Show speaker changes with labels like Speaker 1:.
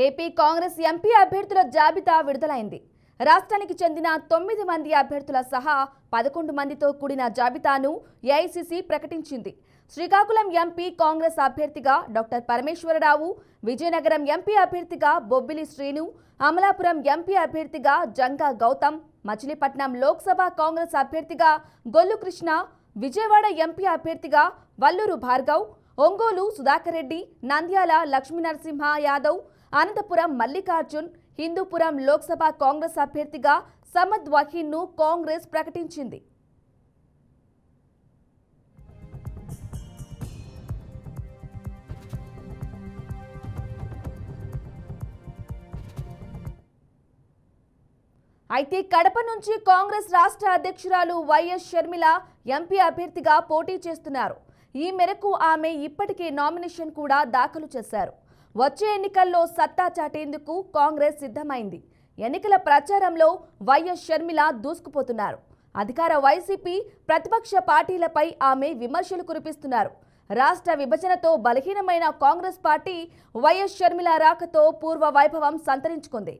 Speaker 1: AP Congress MP అభ్యర్థుల జాబితా విడుదలైంది. రాష్ట్రానికి చెందిన 9 మంది అభ్యర్థుల సహా 11 మందితో కూడిన జాబితాను ఏఐసీసీ ప్రకటించింది. శ్రీకాకుళం ఎంపీ కాంగ్రెస్ అభ్యర్థిగా డాక్టర్ పరమేశ్వరరావు, విజయనగరం ఎంపీ అభ్యర్థిగా బొబ్బిలి శ్రీను, అమలాపురం ఎంపీ అభ్యర్థిగా జంగా గౌతమ్, మచిలీపట్నం లోక్సభ కాంగ్రెస్ అభ్యర్థిగా గొల్లు కృష్ణ, విజయవాడ ఎంపీ అభ్యర్థిగా వల్లూరు భార్గవ్, ఒంగోలు సుధాకర్ రెడ్డి, నంద్యాల లక్ష్మీనరసింహ యాదవ్, అనంతపురం మల్లికార్జున్, హిందూపురం లోక్సభ కాంగ్రెస్ అభ్యర్థిగా సమద్ వహీన్ను కాంగ్రెస్ ప్రకటించింది. అయితే కడప నుంచి కాంగ్రెస్ రాష్ట్ర అధ్యక్షురాలు వైఎస్ షర్మిల ఎంపీ అభ్యర్థిగా పోటీ చేస్తున్నారు. ఈ మేరకు ఆమె ఇప్పటికే నామినేషన్ కూడా దాఖలు చేశారు. వచ్చే ఎన్నికల్లో సత్తా చాటేందుకు కాంగ్రెస్ సిద్ధమైంది. ఎన్నికల ప్రచారంలో వైఎస్ షర్మిల దూసుకుపోతున్నారు. అధికార వైసీపీ, ప్రతిపక్ష పార్టీలపై ఆమె విమర్శలు కురిపిస్తున్నారు. రాష్ట్ర విభజనతో బలహీనమైన కాంగ్రెస్ పార్టీ వైఎస్ షర్మిల రాకతో పూర్వ వైభవం సంతరించుకుంది.